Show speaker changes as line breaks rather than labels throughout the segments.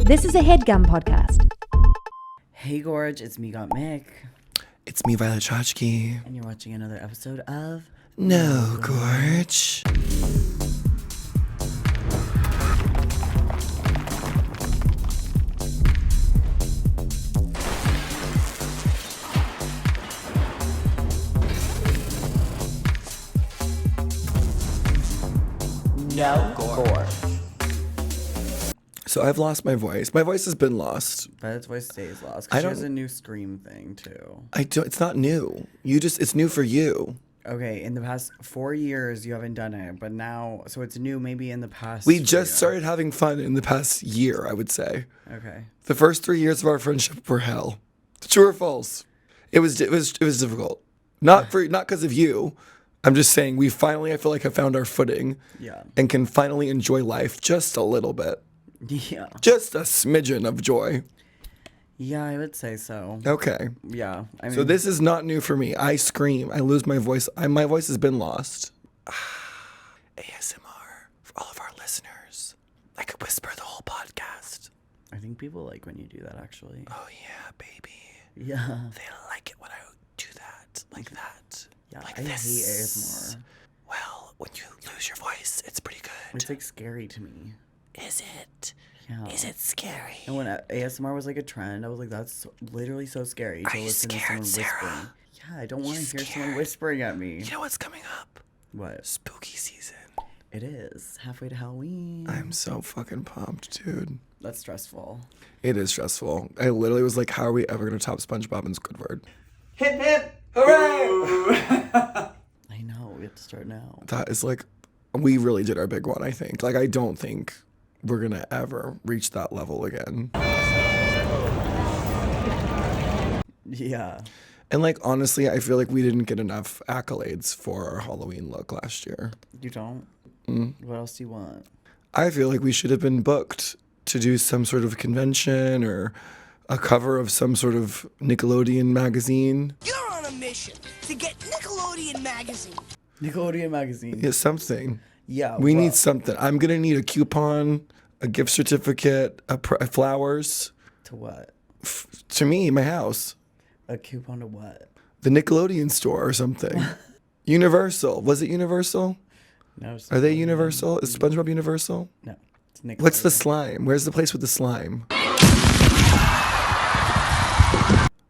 This is a HeadGum podcast.
Hey Gorge, it's me, Gottmik.
It's me, Violet Chachki.
And you're watching another episode of
No Gorge.
No Gorge.
So I've lost my voice. My voice has been lost.
Violet's voice stays lost
I
because she
don't-
has a new scream thing too.
It's not new. It's new for you.
Okay, in the past 4 years you haven't done it, but now, so it's new maybe in the past.
We just started having fun in the past year, I would say.
Okay.
The first 3 years of our friendship were hell. True or false? It was difficult. Not because of you. I'm just saying we finally, I feel like, have found our footing.
Yeah.
And can finally enjoy life just a little bit.
Yeah.
Just a smidgen of joy.
Yeah, I would say so.
Okay.
Yeah. I mean,
So this is not new for me. I scream. I lose my voice. My voice has been lost. ASMR for all of our listeners. I could whisper the whole podcast.
I think people like when you do that actually.
Oh yeah, baby.
Yeah.
They like it when I do that. Like that.
Yeah,
Like
I
this.
hate ASMR.
Well, when you lose your voice, it's pretty good.
It's like scary to me.
Is it?
Yeah.
Is it scary?
And when ASMR was like a trend, I was like, that's literally so scary to
you
listen to
scared,
someone
Sarah?
whispering. Yeah, I don't want to hear someone
scared?
whispering at me.
You know what's coming up?
What?
Spooky season.
It is. Halfway to Halloween.
I'm so fucking pumped, dude.
That's stressful.
It is stressful. I literally was like, how are we ever going to top SpongeBob and Squidward?
Hip hip! Hooray! I know. We have to start now.
That is like, we really did our big one, I think. Like, I don't think we're going to ever reach that level again.
Yeah.
And like, honestly, I feel like we didn't get enough accolades for our Halloween look last year.
You don't? What else do you want?
I feel like we should have been booked to do some sort of convention or a cover of some sort of Nickelodeon magazine.
You're on a mission to get Nickelodeon magazine.
Nickelodeon magazine.
Yeah, something.
Yeah.
We
well,
need something. I'm going to need a coupon, a gift certificate, flowers.
To what?
To me, my house.
A coupon to what?
The Nickelodeon store or something. Universal. Was it Universal?
No. It's
Are they Universal? Is SpongeBob Universal?
No. It's Nickelodeon.
What's the slime? Where's the place with the slime? I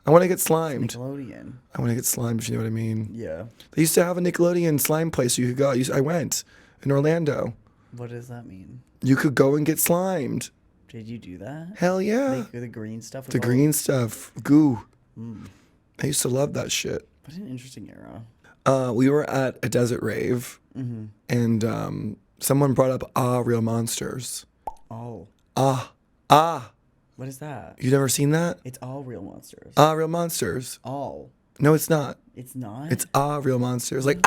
want to get slimed.
Nickelodeon.
I want to get slimed, if you know what I mean.
Yeah.
They used to have a Nickelodeon slime place you could go. I went in Orlando.
What does that mean?
You could go and get slimed.
Did you do that?
Hell yeah.
Like the green stuff?
The green stuff. Goo. I used to love that shit.
What an interesting era.
We were at a desert rave, and someone brought up Real Monsters.
Oh.
Ah.
What is that?
You never seen that?
It's all real monsters.
Real Monsters.
All.
No, it's not.
It's not?
It's Real Monsters. Like,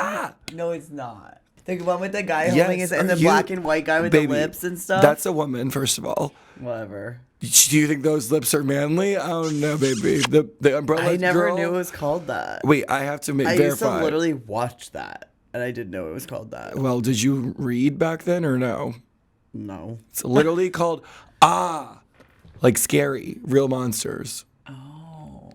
No, it's not. The one with the guy
Yes,
holding his, and the
are you-
black and white guy with
Baby,
the lips and stuff.
That's a woman, first of all.
Whatever.
Do you think those lips are manly? I don't know, baby. The umbrella
I never
girl?
knew it was called that.
Wait, I have to
I used to
verify.
literally watch that, and I didn't know it was called that.
Well, did you read back then or no?
No.
It's literally called like scary, Real Monsters.
Oh.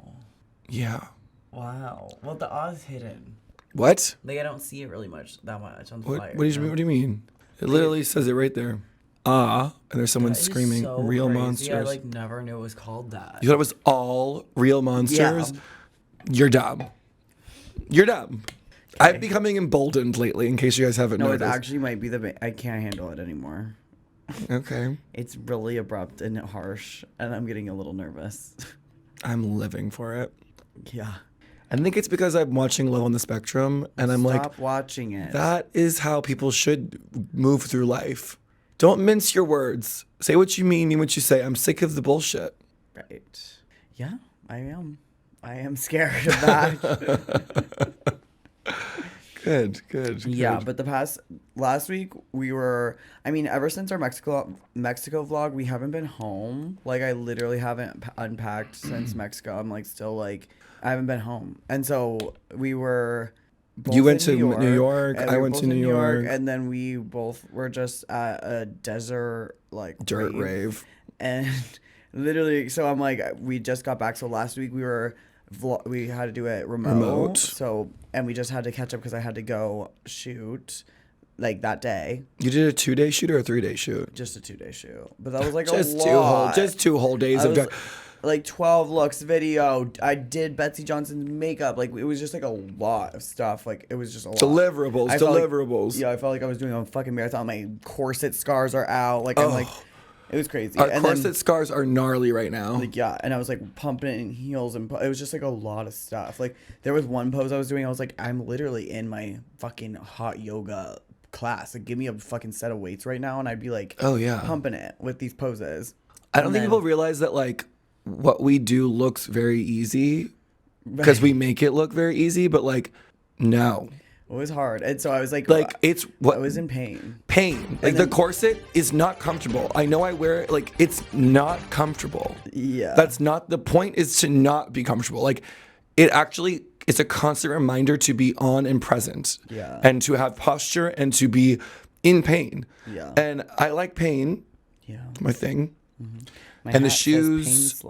Yeah.
Wow. Well, the Oz hidden.
What?
Like, I don't see it really much on the
What?
flyer.
What do you mean? It literally says it right there. And there's someone
That is
screaming,
so
"Real
crazy.
Monsters."
I never knew it was called that.
You thought it was all Real Monsters?
Yeah.
You're dumb. You're dumb. I'm becoming emboldened lately, in case you guys haven't
No, it
noticed.
actually might be I can't handle it anymore.
Okay.
It's really abrupt and harsh, and I'm getting a little nervous.
I'm living for it.
Yeah.
I think it's because I'm watching Love on the Spectrum, and I'm like,
Stop watching it.
that is how people should move through life. Don't mince your words. Say what you mean what you say. I'm sick of the bullshit.
Right. Yeah, I am. I am scared of that.
Good.
Yeah, but last week we were, ever since our Mexico vlog, we haven't been home. Like, I literally haven't unpacked since Mexico. I'm like, still like, I haven't been home. And so we were both
You went
in
to New York.
and
I
we were
went to
both in
New York.
and then we both were just at a desert, like,
Dirt rave.
and literally, so I'm like, we just got back. So last week we had to do it remote. So, and we just had to catch up because I had to go shoot like that day.
You did a 2-day shoot or a 3-day shoot?
Just a 2-day shoot. But that was like
just
a lot.
Just 2 whole days of
like 12 looks, video. I did Betsy Johnson's makeup. Like it was just like a lot of stuff. Like it was just a lot.
Deliverables.
I felt like I was doing a fucking marathon. My corset scars are out. Like I'm like, it was crazy.
Our corset scars are gnarly right now.
Like yeah, and I was like pumping it in heels, and it was just like a lot of stuff. Like there was one pose I was doing. I was like, I'm literally in my fucking hot yoga class. Like give me a fucking set of weights right now, and I'd be like,
oh yeah,
pumping it with these poses.
I don't think people realize that like what we do looks very easy because we make it look very easy, but like no.
It was hard, and so I was like
it's what
I was in pain.
Like the corset is not comfortable. I know I wear it, like it's not comfortable.
Yeah,
that's not the point. Is to not be comfortable. Like it actually, it's a constant reminder to be on and present.
Yeah,
and to have posture and to be in pain.
Yeah,
and I like pain.
Yeah,
my thing.
Mm-hmm.
And the shoes.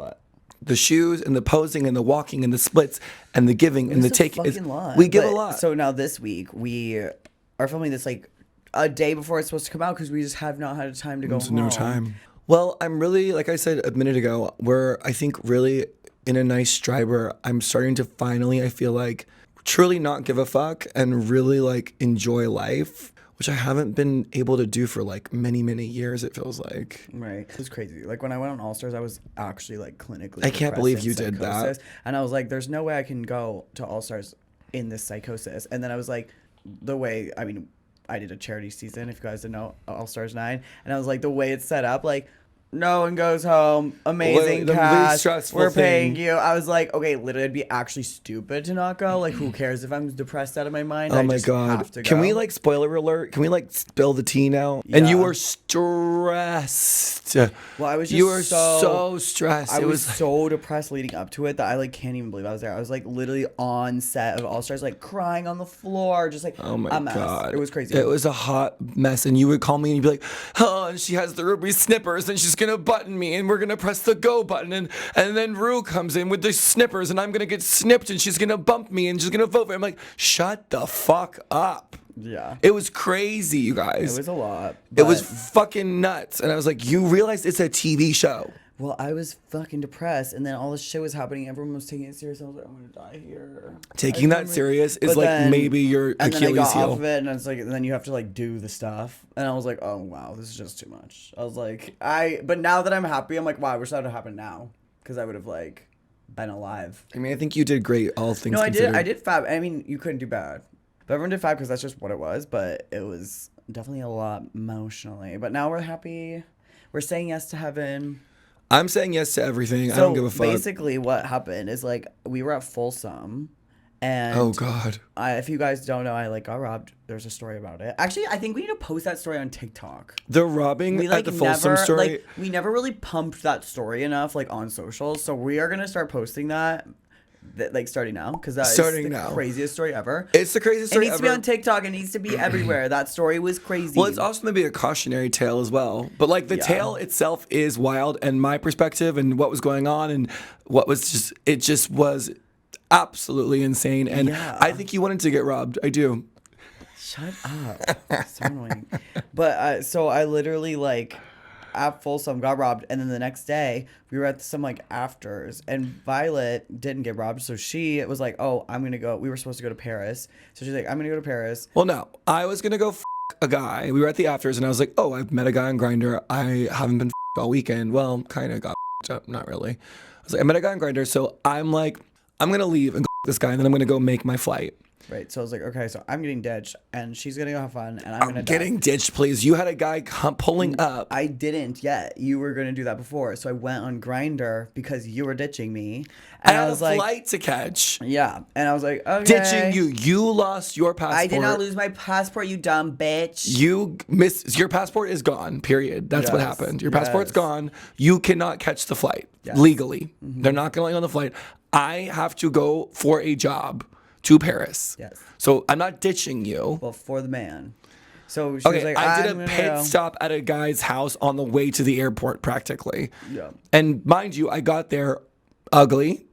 The shoes and the posing and the walking and the splits and the giving and the taking. We give a lot.
So now this week we are filming this like a day before it's supposed to come out because we just have not had time to go home.
No time. Well, I'm really, like I said a minute ago, we're, I think, really in a nice stride where I'm starting to finally, I feel like, truly not give a fuck and really like enjoy life, which I haven't been able to do for like many, many years, it feels like.
Right. It was crazy. Like when I went on All Stars, I was actually like clinically
I can't believe you did that.
And I was like, there's no way I can go to All Stars in this psychosis. And then I was like, I did a charity season, if you guys didn't know, All Stars 9. And I was like, the way it's set up, like, no one goes home. Amazing cast. We're paying you. I was like, okay, literally, it'd be actually stupid to not go. Like, who cares if I'm depressed out of my mind?
Oh my God. Have to go. Can we, like, spoiler alert? Can we, like, spill the tea now? Yeah. And you were stressed.
Well, I was just
You were so stressed.
I was so depressed leading up to it that I, like, can't even believe I was there. I was, like, literally on set of All Stars, like, crying on the floor, just, like,
oh my
a mess.
God.
It was crazy.
It was a hot mess. And you would call me and you'd be like, oh, and she has the ruby snippers and she's gonna button me and we're gonna press the go button and then Rue comes in with the snippers and I'm gonna get snipped and she's gonna bump me and she's gonna vote for me. I'm like, shut the fuck up.
Yeah.
It was crazy, you guys.
It was a lot.
It was fucking nuts. And I was like, you realize it's a TV show.
Well, I was fucking depressed, and then all this shit was happening. Everyone was taking it serious. I was like, I'm gonna die here.
Taking that serious is like then, maybe your Achilles heel. And then I got off of it, and it's like, and then you have to like do the stuff. And I was like, oh wow, this is just too much. I was like, but now that I'm happy, I'm like, wow, I wish that would have happened now, because I would have like been alive. I mean, I think you did great, all things considered.
I did fab. I mean, you couldn't do bad. But everyone did fab because that's just what it was. But it was definitely a lot emotionally. But now we're happy. We're saying yes to heaven.
I'm saying yes to everything. I don't give a fuck.
Basically, what happened is like we were at Folsom, and
oh God,
if you guys don't know, I like got robbed. There's a story about it. Actually, I think we need to post that story on TikTok.
The robbing at the Folsom story.
Like, we never really pumped that story enough, like on socials. So we are gonna start posting that. Like starting now, because that is the craziest story ever.
It's the craziest story ever.
It needs to be on TikTok. It needs to be everywhere. That story was crazy.
Well, it's also going to be a cautionary tale as well. But like the tale itself is wild, and my perspective and what was going on and what was it just was absolutely insane. And I think you wanted to get robbed. I do.
Shut up. So annoying. But so I literally like at Folsom got robbed, and then the next day we were at some like afters, and Violet didn't get robbed, so she was like, oh, I'm gonna go. We were supposed to go to Paris, so she's like, I'm gonna go to Paris.
Well, no, I was gonna go a guy. We were at the afters, and I was like, oh, I've met a guy on Grindr. I haven't been all weekend. Well, kind of got up, not really. I was like, I met a guy on Grindr, so I'm like, I'm gonna leave and go this guy, and then I'm gonna go make my flight.
Right, so I was like, okay, so I'm getting ditched, and she's gonna go have fun, and I'm gonna
getting ditched, please. You had a guy pulling up.
I didn't yet. You were gonna do that before, so I went on Grindr because you were ditching me. And
I was like, flight to catch.
Yeah, and I was like, okay.
Ditching you. You lost your passport.
I did not lose my passport, you dumb bitch.
You your passport is gone. Period. That's what happened. Your passport's gone. You cannot catch the flight legally. Mm-hmm. They're not gonna let you on the flight. I have to go for a job to Paris.
Yes.
So I'm not ditching you.
Well, for the man. So she was
Okay,
like,
I did
I'm
a
gonna
pit
go.
stop at a guy's house on the way to the airport, practically.
Yeah.
And mind you, I got there ugly,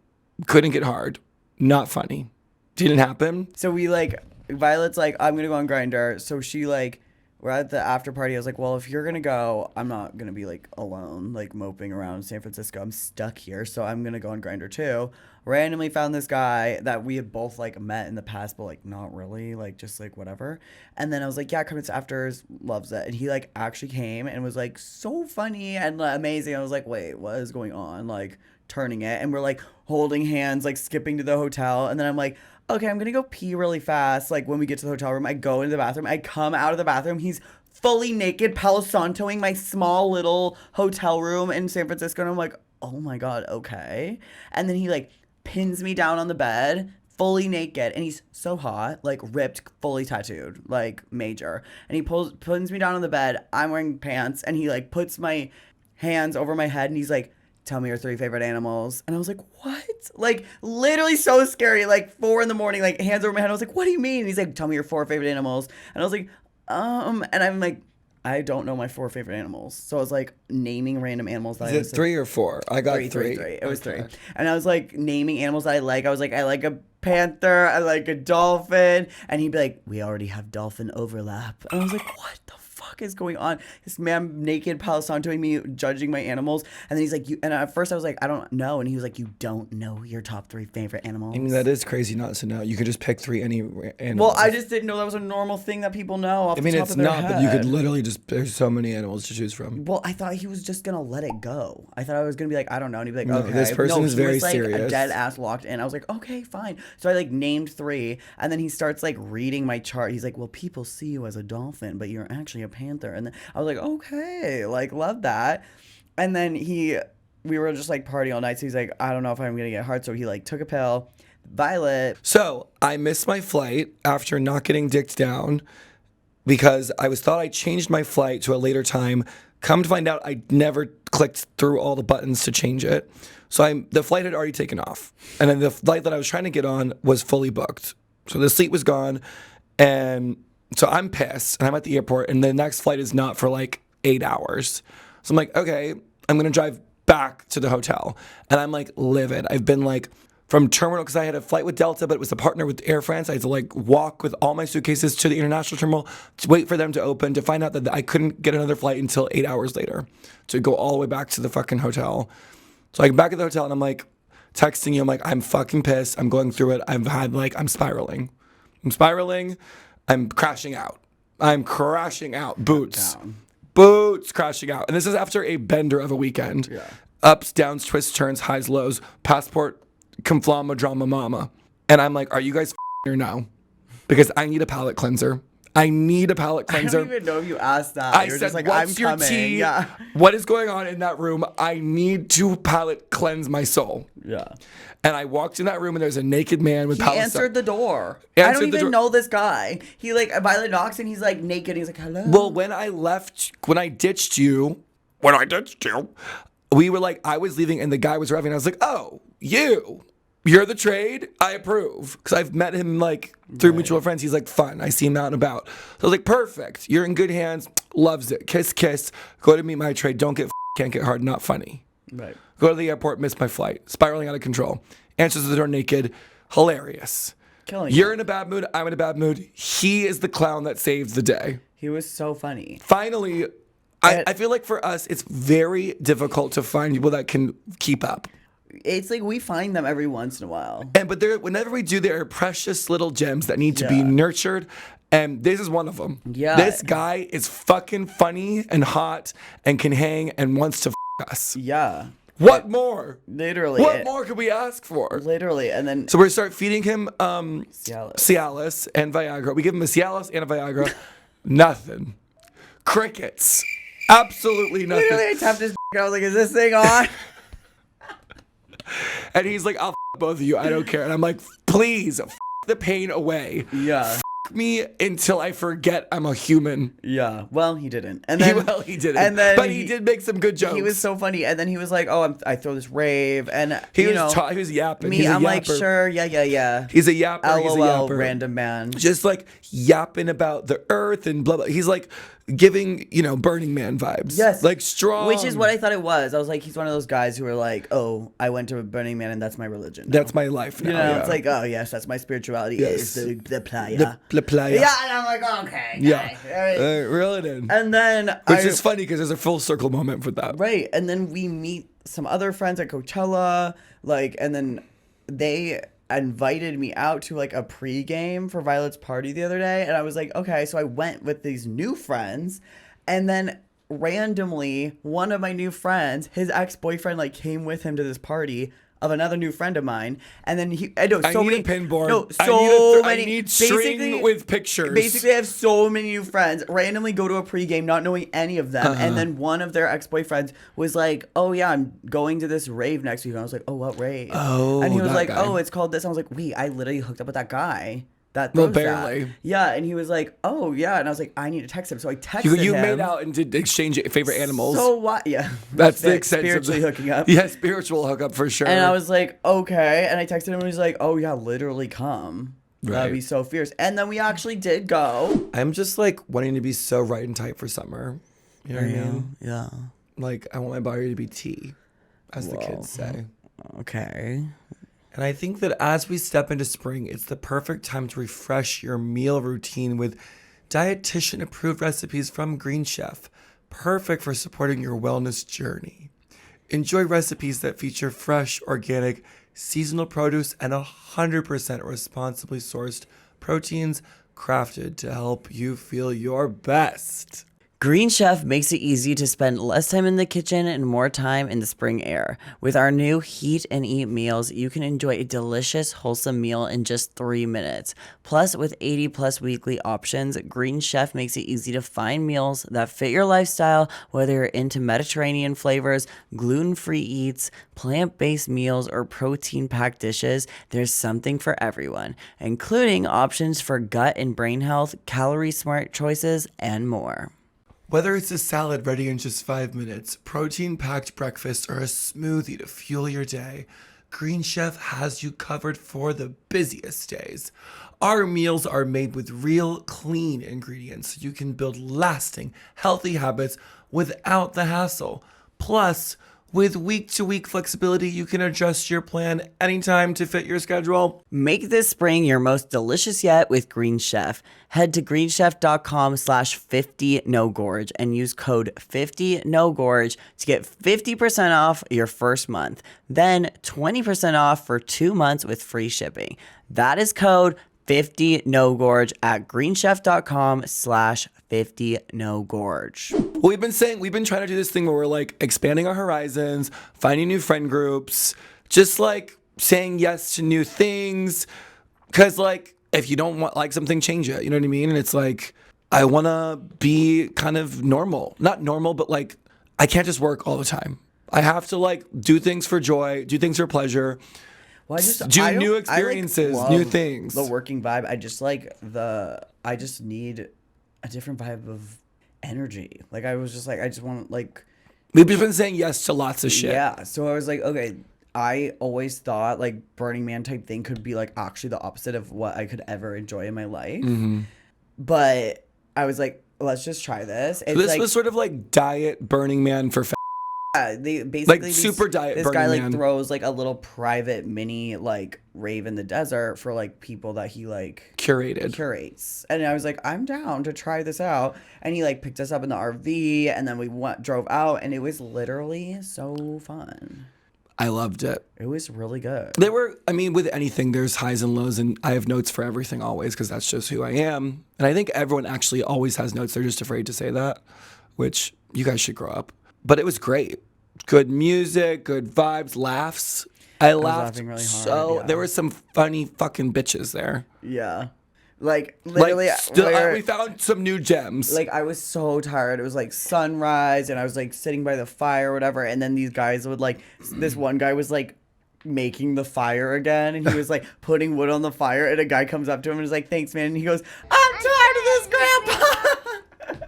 couldn't get hard, not funny. Didn't happen.
So we like, Violet's like, I'm gonna go on Grindr. So she like, we're at the after party. I was like, well, if you're gonna go, I'm not gonna be like alone, like moping around San Francisco. I'm stuck here, so I'm gonna go on Grindr too. Randomly found this guy that we had both like met in the past, but like not really, like just like whatever. And then I was like, yeah, come to afters, loves it. And he like actually came and was like so funny and amazing. I was like, wait, what is going on? Like turning it, and we're like holding hands, like skipping to the hotel, and then I'm like, okay, I'm gonna go pee really fast. Like when we get to the hotel room, I go into the bathroom. I come out of the bathroom. He's fully naked, Palo Santoing my small little hotel room in San Francisco. And I'm like, oh my God, okay. And then he like pins me down on the bed, fully naked. And he's so hot, like ripped, fully tattooed, like major. And he pins me down on the bed. I'm wearing pants. And he like puts my hands over my head and he's like, tell me your 3 favorite animals. And I was like, what? Like, literally so scary. Like, 4 a.m, like, hands over my head. I was like, what do you mean? And he's like, tell me your 4 favorite animals. And I was like, and I'm like, I don't know my 4 favorite animals. So I was like, naming random animals that
Is it 3 or 4? I got 3.
It was 3. And I was like, naming animals that I like. I was like, I like a panther. I like a dolphin. And he'd be like, we already have dolphin overlap. And I was like, what the fuck is going on? This man naked Palo Santoing me, judging my animals. And then he's like, you. And at first I was like, I don't know. And he was like, you don't know your top 3 favorite animals.
I mean, that is crazy not to know. You could just pick 3 animals.
Well, I just didn't know that was a normal thing that people know off
I mean,
the top
it's
of their
not,
head.
but you could literally just, there's so many animals to choose from.
Well, I thought he was just gonna let it go. I thought I was gonna be like, I don't know, and he'd be like,
No,
okay.
this person is
he
very
was, like,
serious.
A dead ass locked in. I was like, okay, fine. So I like named 3, and then he starts like reading my chart. He's like, well, people see you as a dolphin, but you're actually a panther. And then I was like, okay, like love that. And then we were just like partying all night. So he's like, I don't know if I'm gonna get hard. So he like took a pill. Violet.
So I missed my flight after not getting dicked down because thought I changed my flight to a later time. Come to find out, I never clicked through all the buttons to change it. So the flight had already taken off. And then the flight that I was trying to get on was fully booked. So the seat was gone. And so I'm pissed. And I'm at the airport. And the next flight is not for like 8 hours. So I'm like, okay, I'm going to drive back to the hotel. And I'm like livid. I've been like from terminal, because I had a flight with Delta, but it was a partner with Air France. I had to like walk with all my suitcases to the international terminal to wait for them to open, to find out that I couldn't get another flight until 8 hours later to go all the way back to the fucking hotel. So I'm back at the hotel and I'm like texting you. I'm like, I'm fucking pissed. I'm going through it. I'm spiraling. I'm crashing out. Boots crashing out. And this is after a bender of a weekend.
Yeah.
Ups, downs, twists, turns, highs, lows, passport, conflama, drama, mama. And I'm like, are you guys or no? Because I need a palate cleanser. I don't even
know if you asked that.
I said,
like,
what's
I'm
your
coming.
tea?
Yeah.
What is going on in that room? I need to palate cleanse my soul.
Yeah.
And I walked in that room and there's a naked man with
He answered the door. I
Answered
don't
the
even
door.
know this guy. He like Violet knocks and he's like naked. He's like, hello.
Well, when I ditched you, we were like, I was leaving and the guy was arriving. I was like, oh, you're the trade. I approve. Because I've met him like through mutual friends. He's like fun. I see him out and about. So I was like, perfect. You're in good hands. Loves it. Kiss, kiss. Go to meet my trade. Don't get can't get hard. Not funny.
Right.
Go to the airport. Miss my flight. Spiraling out of control. Answers the door naked. Hilarious. You're in a bad mood. I'm in a bad mood. He is the clown that saves the day.
He was so funny.
Finally, I feel like for us, it's very difficult to find people that can keep up.
It's like we find them every once in a while.
But whenever we do, there are precious little gems that need to be nurtured. And this is one of them.
Yeah.
This guy is fucking funny and hot and can hang and wants to us.
Yeah.
What more?
Literally.
What more could we ask for?
Literally. And then.
So we're going to start feeding him
Cialis
and Viagra. We give him a Cialis and a Viagra. Nothing. Crickets. Absolutely nothing.
Literally, I tapped his and I was like, is this thing on?
And he's like, I'll both of you. I don't care. And I'm like, please, the pain away.
Yeah.
me until I forget I'm a human.
Yeah. Well, he didn't. And then
He didn't.
And then
but he did make some good jokes.
He was so funny. And then he was like, "Oh, I throw this rave," and
He was yapping.
Me,
He's a
I'm like,
yapper.
"Sure, yeah."
He's a yapper. He's a
LOL,
yapper.
random man.
Just like yapping about the earth and blah blah. He's like giving, Burning Man vibes.
Yes.
Like strong.
Which is what I thought it was. I was like, he's one of those guys who are like, "Oh, I went to a Burning Man and that's my religion. now."
That's my life now.
You know,
yeah.
it's like, oh yes, that's my spirituality.
Yes.
Is the playa.
the playa.
Yeah, and I'm like, okay.
Yeah.
Right.
Reel it in.
And then
Which is funny because there's a full circle moment for that.
right, and then we meet some other friends at Coachella, and then they invited me out to like a pregame for Violet's party the other day, and I was like, okay, so I went with these new friends, and then randomly one of my new friends, his ex-boyfriend came with him to this party of another new friend of mine, and then I know so
I need
many
a pin board.
No,
I
so
need
many.
I need string
basically-
with pictures.
Basically, I have so many new friends. Randomly go to a pregame, not knowing any of them, and then one of their ex-boyfriends was like, "Oh yeah, I'm going to this rave next week." And I was like, "Oh, what rave?"
Oh,
and he was
that
like,
guy.
"Oh, it's called this." I was like, "Wait, I literally hooked up with that guy." That
Well,
throws that."
barely.
Yeah, and he was like, "Oh yeah," and I was like, "I need to text him." So I texted
You
him.
made out and did exchange favorite animals.
So what? Yeah,
That's the extent
spiritually
of the,
hooking up.
Yeah, spiritual hookup for sure.
And I was like, okay. And I texted him and he was like, oh yeah, literally come.
Right.
That'd be so fierce. And then we actually did go.
I'm just like wanting to be so right and tight for summer. You know what I mean?
Yeah.
Like I want my body to be tea, as the kids say.
Okay.
And I think that as we step into spring, it's the perfect time to refresh your meal routine with dietitian approved recipes from Green Chef, perfect for supporting your wellness journey. Enjoy recipes that feature fresh, organic, seasonal produce and 100% responsibly sourced proteins crafted to help you feel your best.
Green Chef makes it easy to spend less time in the kitchen and more time in the spring air. With our new Heat and Eat meals, you can enjoy a delicious, wholesome meal in just 3 minutes. Plus, with 80 plus weekly options, Green Chef makes it easy to find meals that fit your lifestyle, whether you're into Mediterranean flavors, gluten-free eats, plant-based meals, or protein-packed dishes. There's something for everyone, including options for gut and brain health, calorie-smart choices, and more.
Whether it's a salad ready in just 5 minutes, protein-packed breakfast, or a smoothie to fuel your day, Green Chef has you covered for the busiest days. Our meals are made with real, clean ingredients so you can build lasting, healthy habits without the hassle. Plus, with week-to-week flexibility, you can adjust your plan anytime to fit your schedule.
Make this spring your most delicious yet with Green Chef. Head to greenchef.com/50nogorge and use code 50nogorge to get 50% off your first month. Then 20% off for 2 months with free shipping. That is code 50nogorge at greenchef.com/50nogorge.
We've been trying to do this thing where we're like expanding our horizons, finding new friend groups, just like saying yes to new things. Cause like if you don't like something, change it. You know what I mean? And it's like I wanna be kind of normal. Not normal, but like I can't just work all the time. I have to like do things for joy, do things for pleasure.
Well,
new experiences,
love
new things.
The working vibe. I just need a different vibe of energy. Like I was just like, I just want
We've been saying yes to lots of shit.
Yeah. So I was like, okay. I always thought like Burning Man type thing could be like actually the opposite of what I could ever enjoy in my life.
Mm-hmm.
But I was like, let's just try this. It's
This was sort of like diet Burning Man for
they basically
super diet
this
Burning
guy
Man.
throws like a little private mini like rave in the desert for like people that he like curates. And I was like, I'm down to try this out. And he like picked us up in the RV and then we drove out and it was literally so fun.
I loved it.
It was really good.
With anything, there's highs and lows, and I have notes for everything always because that's just who I am. And I think everyone actually always has notes. They're just afraid to say that, which you guys should grow up. But it was great. Good music, good vibes, laughs. I laughed
laughing really hard,
so
yeah.
there were some funny fucking bitches there.
Yeah. Like literally
We found some new gems.
Like I was so tired. It was like sunrise and I was like sitting by the fire or whatever. And then these guys would like, this one guy was like making the fire again. And he was like putting wood on the fire. And a guy comes up to him and is like, thanks, man. And he goes, I'm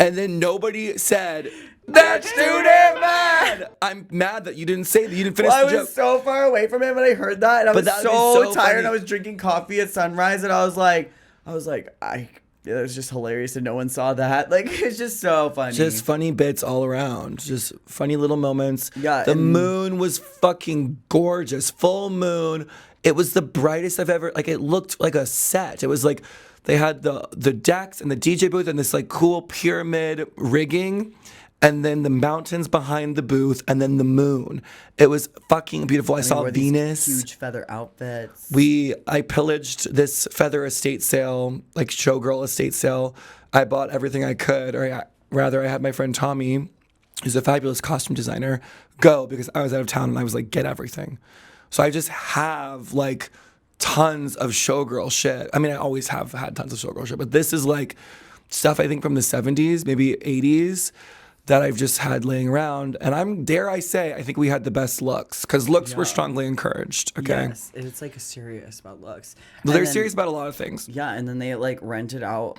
And then nobody said, that's too damn bad. I'm mad that you didn't say that. You didn't finish
Well,
the
I was
joke.
so far away from it when I heard that, and I
But
was
that would be
so
so
tired.
funny.
I was drinking coffee at sunrise, and I was like, it was just hilarious, and no one saw that. Like, it's just so funny.
Just funny bits all around. Just funny little moments.
Yeah,
The
and-
moon was fucking gorgeous. Full moon. It was the brightest I've ever, like, it looked like a set. It was like they had the decks and the DJ booth and this like cool pyramid rigging, and then the mountains behind the booth, and then the moon. It was fucking beautiful. I
They
saw
wore these
Venus.
huge feather outfits.
I pillaged this feather estate sale, like showgirl estate sale. I bought everything I could, or rather, I had my friend Tommy, who's a fabulous costume designer, go because I was out of town, and I was like, get everything. So I just have like tons of showgirl shit. I mean, I always have had tons of showgirl shit, but this is like stuff I think from the 70s, maybe 80s. That I've just had laying around, and dare I say, I think we had the best looks, because looks were strongly encouraged. Okay,
Yes, it's like serious about looks.
well, they're
And then-
serious about a lot of things.
Yeah, and then they like rented out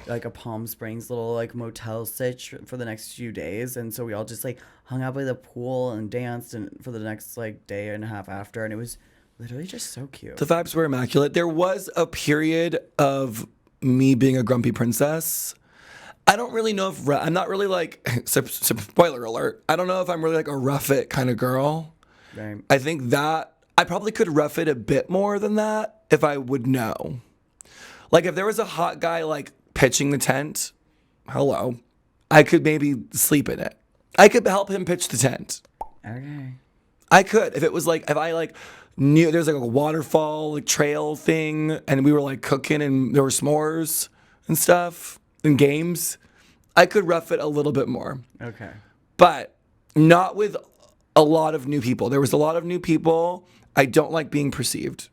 like a Palm Springs little like motel sitch for the next few days, and so we all just like hung out by the pool and danced and for the next like day and a half after, and it was literally just so cute.
The vibes were immaculate. There was a period of me being a grumpy princess. I don't really know if I'm not really like spoiler alert. I don't know if I'm really like a rough it kind of girl.
Right.
I think that I probably could rough it a bit more than that if I would know. Like if there was a hot guy like pitching the tent, hello, I could maybe sleep in it. I could help him pitch the tent.
Okay.
I could if it was like if I like knew there's like a waterfall like trail thing and we were like cooking and there were s'mores and stuff and games. I could rough it a little bit more.
Okay.
But not with a lot of new people. There was a lot of new people. I don't like being perceived.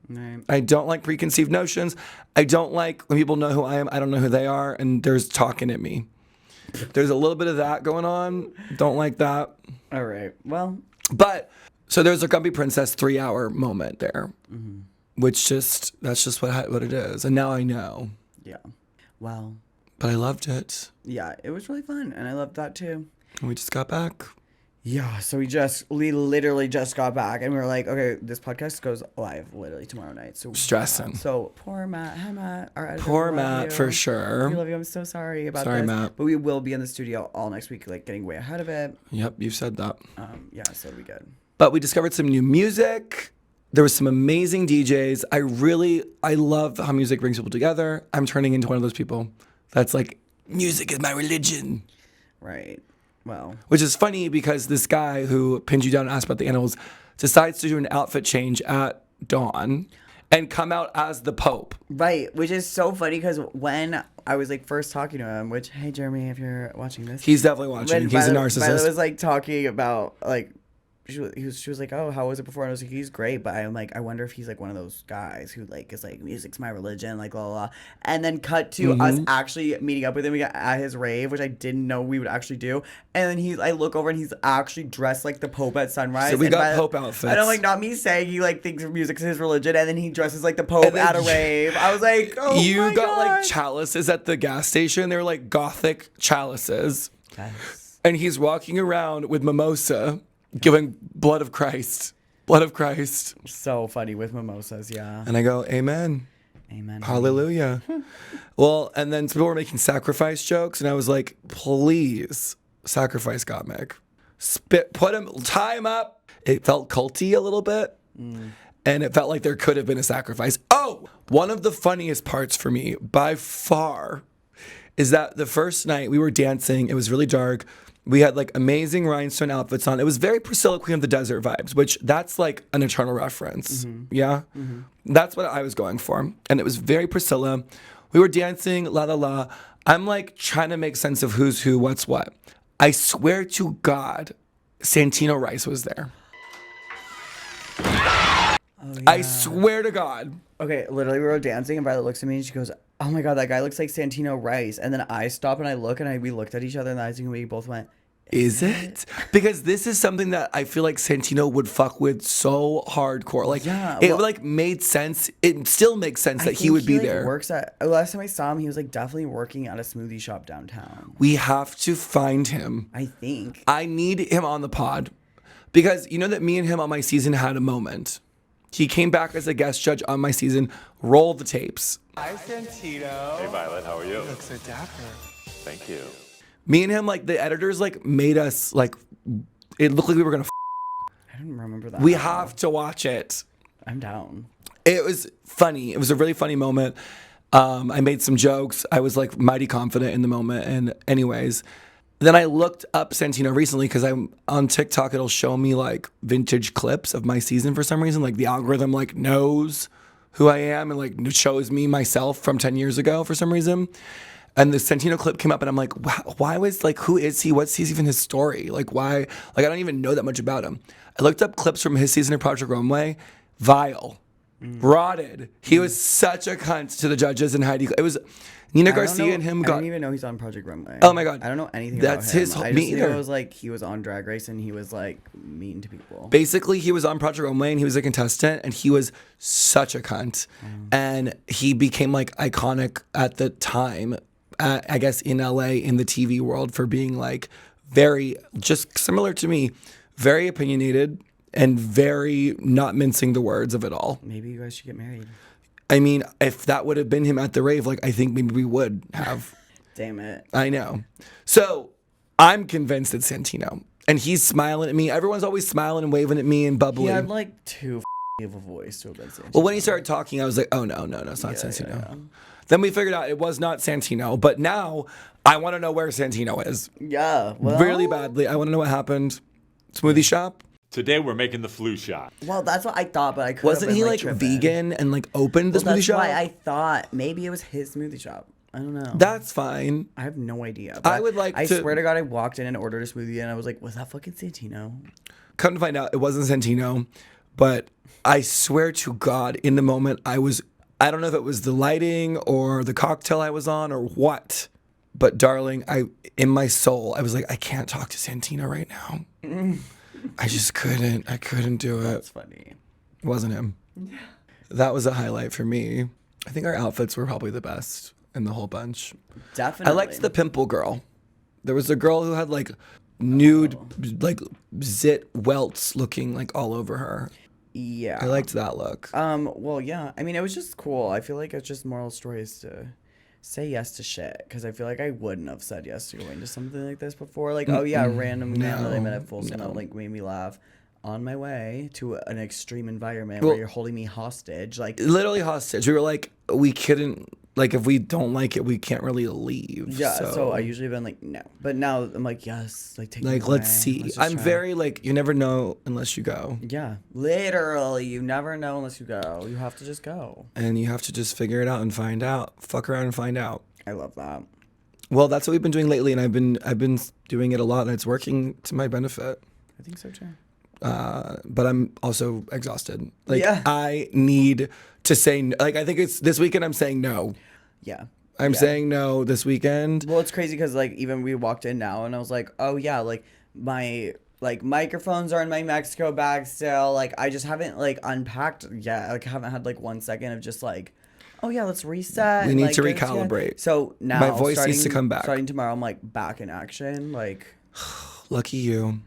Right.
I don't like preconceived notions. I don't like when people know who I am. I don't know who they are, and there's talking at me. There's a little bit of that going on. Don't like that.
All right. Well.
But so there's a Grumpy Princess 3-hour moment there, which that's just what it is. And now I know.
Yeah. Well.
But I loved it.
Yeah, it was really fun, and I loved that too.
And we just got back.
Yeah, so we literally just got back, and we were like, okay, this podcast goes live literally tomorrow night. So
Stressing.
So poor Matt. Hi, Matt. Our editor.
Poor
we love
Matt,
you.
for
We
sure.
love you. I'm so sorry about
Sorry,
this.
Matt.
But we will be in the studio all next week, like getting way ahead of it.
Yep, you said that.
Yeah, so it'll be good.
But we discovered some new music. There was some amazing DJs. I love how music brings people together. I'm turning into one of those people that's like, music is my religion.
Right. Well.
Which is funny because this guy who pinned you down and asked about the animals decides to do an outfit change at dawn and come out as the Pope.
Right, which is so funny because when I was like first talking to him, which, hey Jeremy, if you're watching this,
He's definitely watching. He's a narcissist.
Violet was like talking about like she was like, oh, how was it before? And I was like, he's great, but I'm like, I wonder if he's like one of those guys who like is like, music's my religion, like blah blah blah. And then cut to us actually meeting up with him at his rave, which I didn't know we would actually do. And then I look over and he's actually dressed like the Pope at sunrise.
So we
and
got Pope outfits.
And I'm like, not me saying he like thinks music's his religion, and then he dresses like the Pope at a rave. I was like, oh
you
my
got like
God.
chalices at the gas station. They were like gothic chalices.
Yes.
And he's walking around with mimosa, giving blood of Christ. Blood of Christ.
So funny with mimosas, yeah.
And I go, amen.
Amen.
Hallelujah. Well, and then people were making sacrifice jokes, and I was like, please, sacrifice Gottmik. Tie him up. It felt culty a little bit, and it felt like there could have been a sacrifice. Oh, one of the funniest parts for me, by far, is that the first night we were dancing, it was really dark. We had like amazing rhinestone outfits on. It was very Priscilla, Queen of the Desert vibes, which that's like an eternal reference. Yeah? That's what I was going for. And it was very Priscilla. We were dancing, la la la. I'm like trying to make sense of who's who, what's what. I swear to God, Santino Rice was there. I swear to God.
Okay, literally we were dancing and Violet looks at me and she goes, oh my God, that guy looks like Santino Rice. And then I stop and I look and we looked at each other in the eyes and we both went,
Is it? Because this is something that I feel like Santino would fuck with so hardcore. Like,
Yeah,
it
well-
like made sense. It still makes sense that
I
he
think
would be
like,
there.
Works at last time I saw him, he was like definitely working at a smoothie shop downtown.
We have to find him.
I think.
I need him on the pod because you know that me and him on my season had a moment. He came back as a guest judge on my season. Roll the tapes.
Hi, Santino.
Hey, Violet, how are you?
You look so dapper.
Thank you.
Me and him, like the editors, like made us like it looked like we were gonna.
I don't remember that.
We have to watch it.
I'm down.
It was funny. It was a really funny moment. I made some jokes. I was like mighty confident in the moment. And anyways, then I looked up Santino recently because I'm on TikTok. It'll show me like vintage clips of my season for some reason. Like the algorithm like knows who I am and like shows me myself from 10 years ago for some reason. And the Santino clip came up and I'm like, wow, why was like, who is he? What's even his story? Like why? Like I don't even know that much about him. I looked up clips from his season of Project Runway. Vile. Rotted. He was such a cunt to the judges and Heidi. It was Nina
I don't
Garcia
know-
and him
I
got.
don't even know he's on Project Runway.
Oh my God.
I don't know anything
That's
about him.
his whole-
I
me
just knew
either.
it was like he was on Drag Race and he was like mean to people.
Basically, he was on Project Runway and he was a contestant and he was such a cunt. And he became like iconic at the time, I guess in LA in the TV world for being like very, just similar to me, very opinionated and very not mincing the words of it all.
Maybe you guys should get married.
I mean, if that would have been him at the rave, like I think maybe we would have.
Damn it.
I know. So I'm convinced it's Santino. And he's smiling at me. Everyone's always smiling and waving at me and
He
bubbling.
had like too of a voice to have been Santino.
Well, when he started talking, I was like, oh, no, it's not
Yeah,
Santino.
yeah.
Then we figured out it was not Santino. But now I want to know where Santino is.
Yeah. Well,
Really badly. I want to know what happened. Smoothie shop?
Today we're making the flu shot.
Well, that's what I thought, but I couldn't.
Wasn't he like
tripping.
vegan and like opened the
Well,
smoothie
that's
shop?
why I thought maybe it was his smoothie shop. I don't know.
That's fine.
I have no idea.
I
but
would like
I
to-
swear to God, I walked in and ordered a smoothie, and I was like, "Was that fucking Santino?"
Come to find out, it wasn't Santino. But I swear to God, in the moment, I don't know if it was the lighting or the cocktail I was on or what. But darling, in my soul, I was like, I can't talk to Santino right now. I just couldn't. I couldn't do it.
That's funny.
It wasn't him. That was a highlight for me. I think our outfits were probably the best in the whole bunch.
Definitely.
I liked the pimple girl. There was a girl who had like nude, like zit welts looking like all over her.
Yeah.
I liked that look.
Well, yeah. I mean, it was just cool. I feel like it's just moral stories to say yes to shit, because I feel like I wouldn't have said yes to going to something like this before. Like, oh yeah, a random man that I met at Full Snow like made me laugh on my way to an extreme environment
Well-
where you're holding me hostage. Like,
Literally hostage. We were like, we couldn't, like, if we don't like it, we can't really leave.
yeah. So I usually been like, no, but now I'm like, yes. Like, take me
like, let's
away.
see.
Let's just
I'm
try.
very like, you never know unless you go.
Yeah, literally, you never know unless you go. You have to just go.
And you have to just figure it out and find out. Fuck around and find out.
I love that.
Well, that's what we've been doing lately, and I've been doing it a lot, and it's working to my benefit.
I think so too.
But I'm also exhausted. Like,
Yeah.
I need to say, like, I think it's this weekend I'm saying no.
Yeah.
I'm
Yeah.
saying no this weekend.
Well, it's crazy because like even we walked in now and I was like, oh yeah, like my like microphones are in my Mexico bag still. Like I just haven't like unpacked yet. Like I haven't had like 1 second of just like, oh yeah, let's reset.
We
and,
need
like,
to
get it together.
recalibrate.
So now
My voice needs to come back.
Starting tomorrow, I'm like back in action. Like
Lucky you.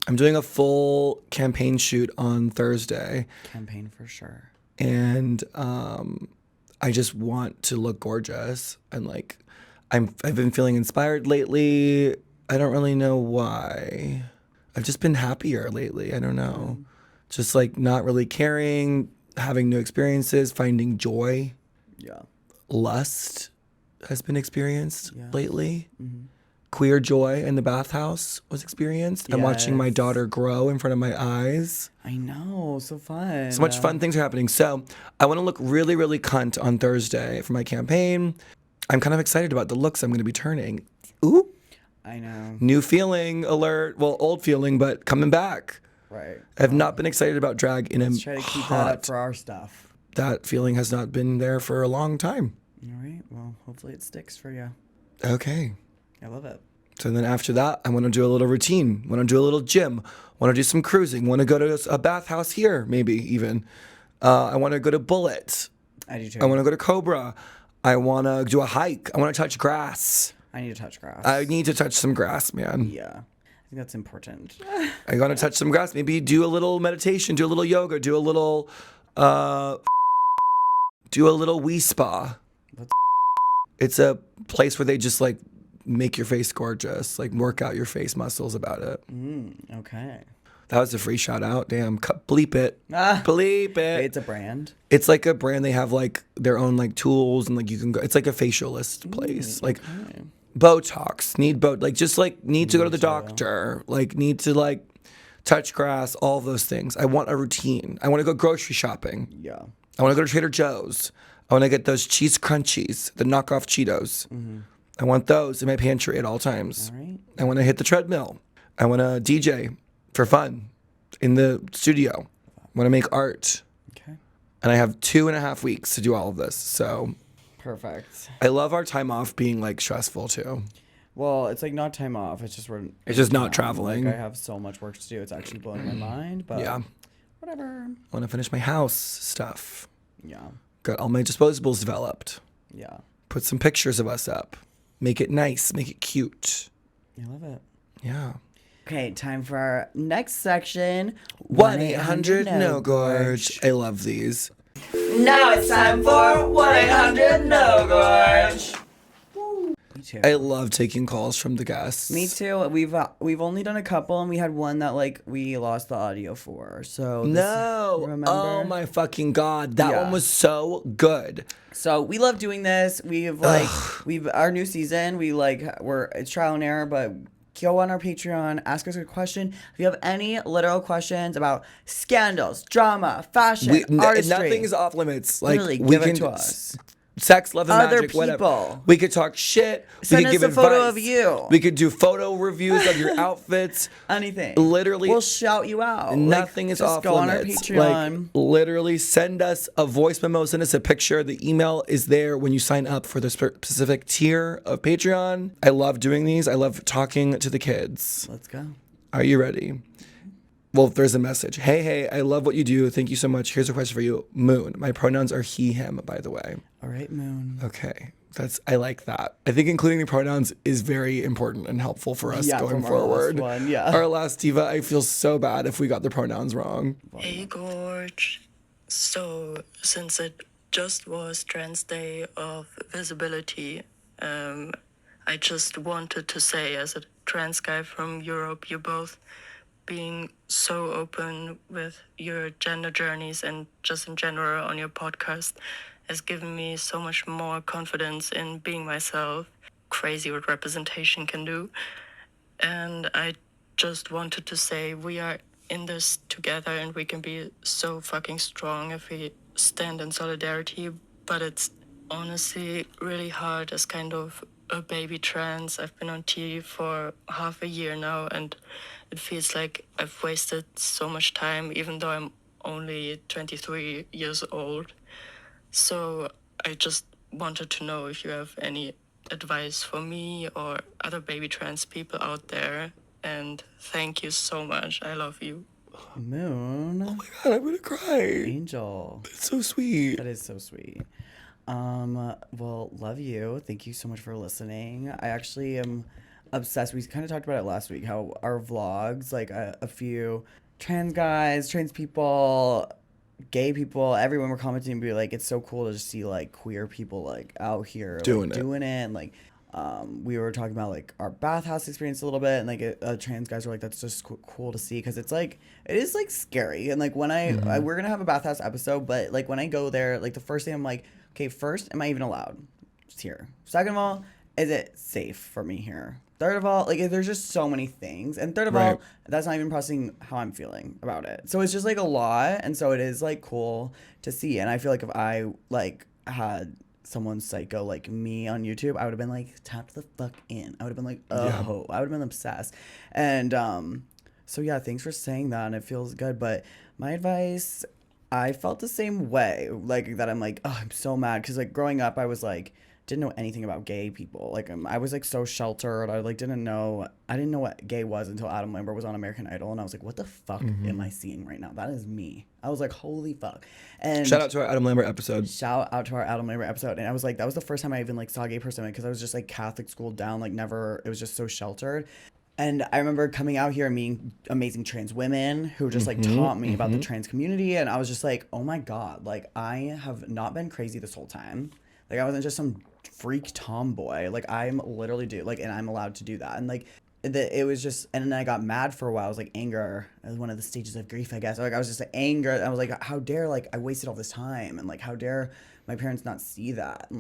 I'm doing a full campaign shoot on Thursday,
campaign for sure.
and I just want to look gorgeous, and like I've been feeling inspired lately. I don't really know why. I've just been happier lately. I don't know. Just like not really caring, having new experiences, finding joy.
Yeah.
Lust has been experienced
Yeah.
lately. Queer joy in the bathhouse was experienced. I'm watching my
Yes.
daughter grow in front of my eyes.
I know, so fun.
So much fun things are happening. So I want to look really, really cunt on Thursday for my campaign. I'm kind of excited about the looks I'm going to be turning. Ooh,
I know.
new feeling alert. Well, old feeling, but coming back.
Right.
I've not been excited about drag in
Let's
a
try to keep that
hot.
up for our stuff.
That feeling has not been there for a long time.
All right. Well, hopefully it sticks for you.
Okay.
I love it.
So then after that, I want to do a little routine. Want to do a little gym. Want to do some cruising. Want to go to a bathhouse here, maybe even. I want to go to Bullet.
I do too.
I want to go to Cobra. I want to do a hike. I want to touch grass.
I need to touch grass.
I need to touch some grass, man.
Yeah. I think that's important.
I gotta touch some grass. Maybe do a little meditation, do a little yoga, do a little wee spa. It's a place where they just like make your face gorgeous, like work out your face muscles about it.
Okay.
That was a free shout out. Damn, bleep it.
Ah.
Bleep it.
It's a brand.
It's like a brand. They have like their own like tools and like you can go. It's like a facialist place. Like Botox, need to go to the doctor, like need to like touch grass, all of those things. I want a routine. I want to go grocery shopping.
Yeah.
I want to go to Trader Joe's. I want to get those cheese crunchies, the knockoff Cheetos. I want those in my pantry at all times.
All right.
I want to hit the treadmill. I want to DJ for fun in the studio. I want to make art.
Okay.
And I have 2.5 weeks to do all of this. So
Perfect.
I love our time off being like stressful too.
Well, it's like not time off. It's just
It's just not traveling.
Like I have so much work to do. It's actually blowing my mind. But
Yeah.
whatever.
I want to finish my house stuff.
Yeah.
Got all my disposables developed.
Yeah.
Put some pictures of us up. Make it nice. Make it cute.
I love it.
Yeah.
Okay, time for our next section.
1-800-NO-GORGE. I love these.
Now it's time for 1-800-NO-GORGE.
Me too.
I love taking calls from the guests.
Me too. We've only done a couple, and we had one that like we lost the audio for. So
No.
remember?
Oh my fucking God. That
Yeah.
one was so good.
So we love doing this. We've our new season. It's trial and error, but go on our Patreon, ask us a question. If you have any literal questions about scandals, drama, fashion, artistry,
Nothing is off limits. Like
literally
we
give
can
it to us.
Sex, love, and
Other
magic, whatever.
people.
We could talk shit.
Send
we could
us
give
a
advice.
photo of you.
We could do photo reviews of your outfits.
Anything.
Literally,
we'll shout you out.
nothing
Like,
is
just
off
go
limits.
on our Patreon.
Like literally, send us a voice memo. Send us a picture. The email is there when you sign up for the specific tier of Patreon. I love doing these. I love talking to the kids.
Let's go.
Are you ready? Well, there's a message. Hey, I love what you do. Thank you so much. Here's a question for you. Moon. My pronouns are he, him, by the way.
All right, Moon.
Okay. I like that. I think including the pronouns is very important and helpful for us going
from our last
forward.
one, yeah.
Our last diva, I feel so bad if we got the pronouns wrong.
Hey Gorge. So since it just was Trans Day of Visibility, I just wanted to say, as a trans guy from Europe, you're both being so open with your gender journeys and just in general on your podcast has given me so much more confidence in being myself. Crazy what representation can do. And I just wanted to say we are in this together and we can be so fucking strong if we stand in solidarity. But it's honestly really hard as kind of a baby trans. I've been on TV for half a year now and it feels like I've wasted so much time even though I'm only 23 years old. So I just wanted to know if you have any advice for me or other baby trans people out there. And thank you so much. I love you.
Moon.
Oh my God, I'm gonna cry.
Angel.
It's so sweet.
That is so sweet. Well, love you. Thank you so much for listening. I actually am obsessed. We kind of talked about it last week, how our vlogs, like a few trans guys, trans people, gay people, everyone were commenting and be like, it's so cool to just see like queer people like out here
Doing
it. And like we were talking about like our bathhouse experience a little bit, and like trans guys were like, that's just cool to see, because it's like, it is like scary. And like when we're gonna have a bathhouse episode, but like when I go there, like the first thing I'm like, okay, first, am I even allowed just here? Second of all, is it safe for me here? Third of all, like there's just so many things. And third of all, that's not even processing how I'm feeling about it. So it's just like a lot. And so it is like cool to see. And I feel like if I like had someone psycho like me on YouTube, I would have been like tapped the fuck in. I would have been like, oh, I would have been obsessed. And so yeah, thanks for saying that. And it feels good. But my advice, I felt the same way, like that. I'm like, oh, I'm so mad. Cause like growing up, I was like, didn't know anything about gay people. Like I was like so sheltered. I didn't know what gay was until Adam Lambert was on American Idol, and I was like, what the fuck am I seeing right now? That is me. I was like, holy fuck. And
Shout out to our Adam Lambert episode.
Shout out to our Adam Lambert episode. And I was like, that was the first time I even like saw a gay person, because I was just like Catholic schooled down, like never, it was just so sheltered. And I remember coming out here and meeting amazing trans women who just like taught me about the trans community. And I was just like, oh my God, like I have not been crazy this whole time. Like I wasn't just some freak tomboy. Like I'm literally and I'm allowed to do that. And like it was just, and then I got mad for a while. I was like, anger as one of the stages of grief, I guess. Like I was just like anger. I was like, how dare like I wasted all this time, and like how dare my parents not see that and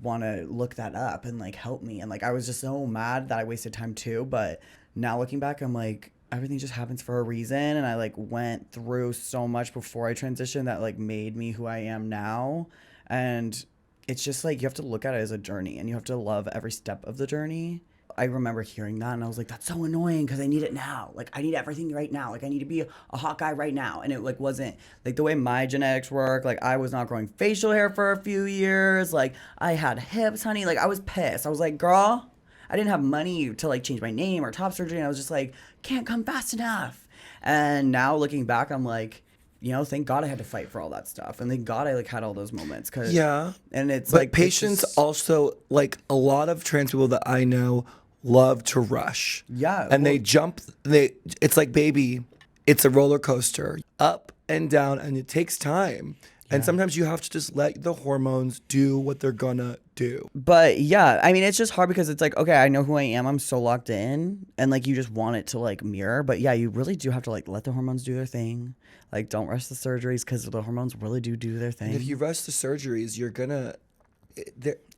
want to look that up and like help me. And like I was just so mad that I wasted time too. But now looking back, I'm like, everything just happens for a reason, and I like went through so much before I transitioned that like made me who I am now. And it's just like you have to look at it as a journey, and you have to love every step of the journey. I remember hearing that, and I was like, that's so annoying because I need it now. Like I need everything right now. Like I need to be a hot guy right now. And it like wasn't like the way my genetics work. Like I was not growing facial hair for a few years. Like I had hips, honey. Like I was pissed. I was like, girl, I didn't have money to like change my name or top surgery. And I was just like, can't come fast enough. And now looking back, I'm like, you know, thank God I had to fight for all that stuff, and thank God I like had all those moments. And it's
but
like
patience also, like a lot of trans people that I know love to rush.
Yeah,
and they jump. It's like, baby, it's a roller coaster, up and down, and it takes time. And sometimes you have to just let the hormones do what they're gonna do.
But yeah, I mean, it's just hard because it's like, okay, I know who I am. I'm so locked in, and like you just want it to like mirror. But yeah, you really do have to like let the hormones do their thing. Like don't rush the surgeries because the hormones really do their thing.
And if you rush the surgeries, you're gonna.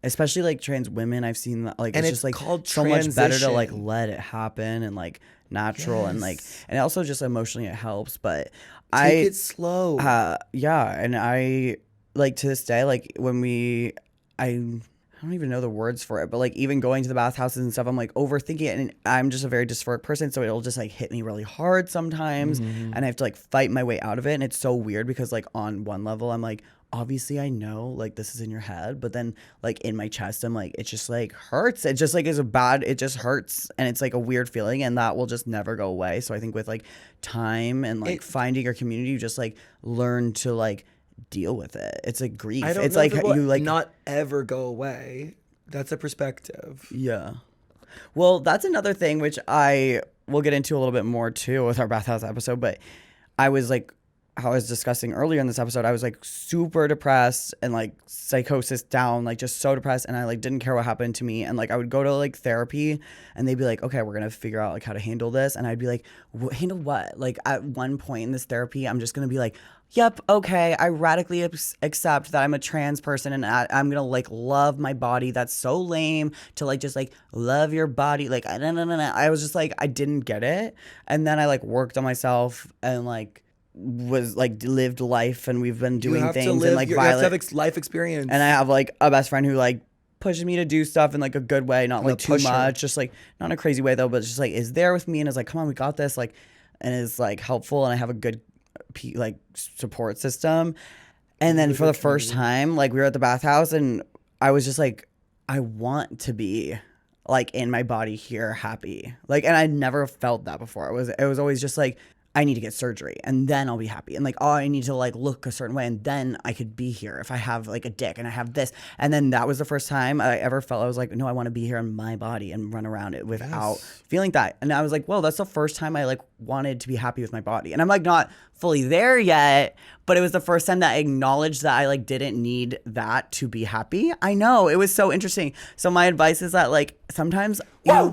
Especially like trans women, I've seen that, like,
and
it's just like
called
so much better to like
transition.
let it happen and like natural and like, and also just emotionally it helps. But
Take it slow.
Yeah, and I like to this day, like when I don't even know the words for it, but like even going to the bathhouses and stuff, I'm like overthinking it, and I'm just a very dysphoric person, so it'll just like hit me really hard sometimes, and I have to like fight my way out of it, and it's so weird because like on one level I'm like, obviously I know like this is in your head, but then like in my chest I'm like, it just like hurts. It just like is it just hurts, and it's like a weird feeling, and that will just never go away. So I think with like time and like finding your community, you just like learn to like deal with it. It's like grief.
I don't
it's
know
like
if it will
you like
not ever go away. That's a perspective.
Yeah. Well, that's another thing which I will get into a little bit more too with our bathhouse episode, but I was like, how I was discussing earlier in this episode, I was like super depressed and like psychosis down, like just so depressed, and I like didn't care what happened to me, and like I would go to like therapy and they'd be like, okay, we're gonna figure out like how to handle this, and I'd be like, handle what? Like at one point in this therapy, I'm just gonna be like, yep, okay, I radically accept that I'm a trans person, and I'm gonna like love my body. That's so lame to like just like love your body. Like no. I was just like, I didn't get it, and then I like worked on myself and like was like lived life, and we've been doing things and like
you have to have life experience.
And I have like a best friend who like pushes me to do stuff in like a good way, not like too much, just like not in a crazy way though, but just like is there with me and is like, come on, we got this, like, and is like helpful, and I have a good like support system. And then for the first time, like we were at the bathhouse, and I was just like, I want to be like in my body here, happy, like, and I never felt that before. It was always just like, I need to get surgery and then I'll be happy. And like, oh, I need to like look a certain way and then I could be here if I have like a dick and I have this. And then that was the first time I ever felt, I was like, no, I want to be here in my body and run around it without feeling that. And I was like, well, that's the first time I like wanted to be happy with my body. And I'm like not fully there yet, but it was the first time that I acknowledged that I like didn't need that to be happy. I know, it was so interesting. So my advice is that like sometimes I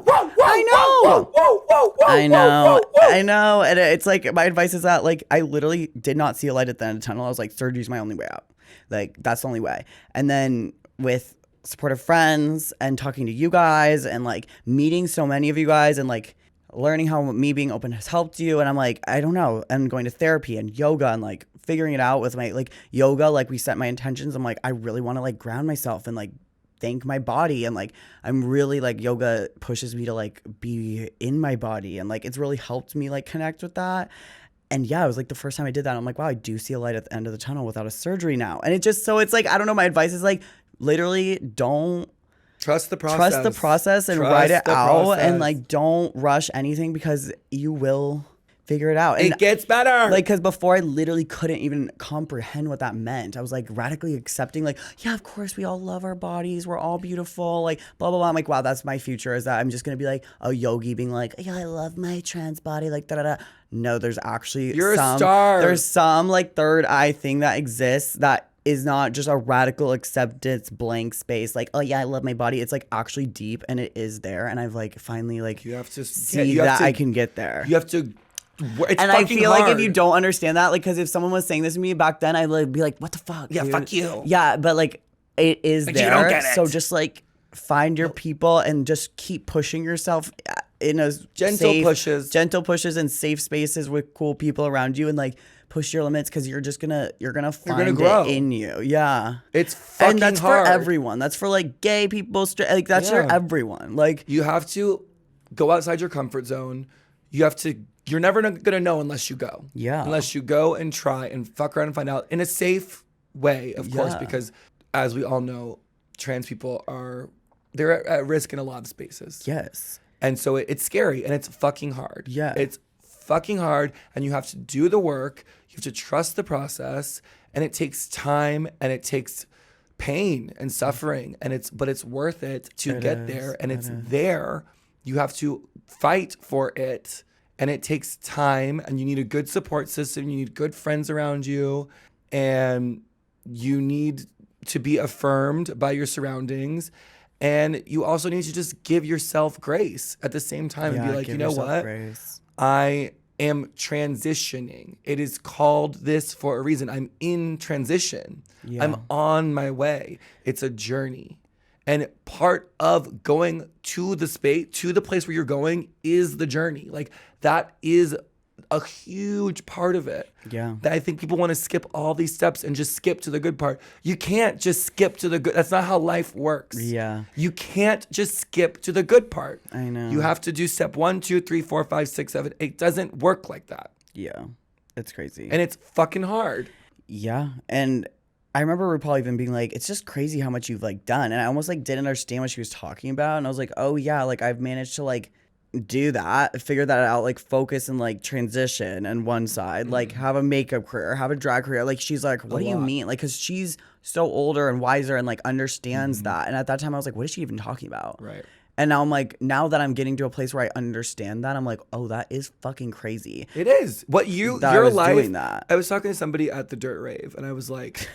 know. And it's like, my advice is that like, I literally did not see a light at the end of the tunnel. I was like, surgery's my only way out. Like, that's the only way. And then with supportive friends and talking to you guys and like meeting so many of you guys and like learning how me being open has helped you. And I'm like, I don't know. And going to therapy and yoga and like figuring it out with my like yoga, like we set my intentions. I'm like, I really want to like ground myself and like thank my body, and like I'm really like yoga pushes me to like be in my body, and like it's really helped me like connect with that. And yeah, it was like the first time I did that, I'm like, wow, I do see a light at the end of the tunnel without a surgery now. And it just, so it's like, I don't know, my advice is like literally don't
Trust the process.
trust the process and
Trust
write it
the
out and
process.
like don't rush anything because you will figure it out. And
It gets better.
like, because before I literally couldn't even comprehend what that meant. I was like radically accepting, like, yeah, of course we all love our bodies, we're all beautiful, like blah blah blah. I'm like, wow, that's my future, is that I'm just gonna be like a yogi being like, yeah, I love my trans body, like da da da. No, there's actually
You're a
some,
star.
there's some like third eye thing that exists that is not just a radical acceptance blank space, like, oh yeah, I love my body. It's like actually deep and it is there, and I've like finally like
You have to
see that I can get there.
You have to. It's
And I
fucking
feel like if
hard.
you don't understand that, like, because if someone was saying this to me back then, I'd like, be like, what the fuck?
Yeah,
dude?
fuck you.
Yeah, but like, it is
But you
there.
don't get it.
So just like find your people and just keep pushing yourself in a
Gentle pushes
and safe spaces with cool people around you, and like push your limits, because you're gonna find
grow.
it in you. Yeah.
It's fucking
And that's
hard.
for everyone. That's for like gay people, straight, like that's for
Yeah.
everyone. Like,
You have to go outside your comfort zone. You have to. You're never gonna know unless you go.
Yeah.
Unless you go and try and fuck around and find out in a safe way, of course,
Yeah.
because as we all know, trans people they're at risk in a lot of spaces.
yes.
And so it's scary and it's fucking hard.
Yeah.
It's fucking hard, and you have to do the work. You have to trust the process, and it takes time and it takes pain and suffering, but it's worth it to get there, and it's there. You have to fight for it, and it takes time, and you need a good support system. You need good friends around you, and you need to be affirmed by your surroundings. And you also need to just give yourself grace at the same time and be like,
give
you know
yourself
what?
grace.
I am transitioning. It is called this for a reason. I'm in transition.
Yeah.
I'm on my way. It's a journey. And part of going to the place where you're going is the journey. Like, that is a huge part of it.
Yeah.
That I think people want to skip all these steps and just skip to the good part. You can't just skip to the good. That's not how life works.
Yeah.
You can't just skip to the good part.
I know.
You have to do step 1, 2, 3, 4, 5, 6, 7. It doesn't work like that.
Yeah. It's crazy.
And it's fucking hard.
Yeah. And I remember RuPaul even being like, it's just crazy how much you've like done. And I almost like didn't understand what she was talking about. And I was like, oh yeah, like I've managed to like do that, figure that out, like focus and like transition on one side, like have a makeup career, have a drag career. Like she's like, what do you mean? Like, cause she's so older and wiser and like understands that. And at that time I was like, what is she even talking about?
Right.
And now I'm like, now that I'm getting to a place where I understand that, I'm like, oh, that is fucking crazy.
It is. What
That
your
I was
life.
doing that.
I was talking to somebody at the Dirt Rave, and I was like,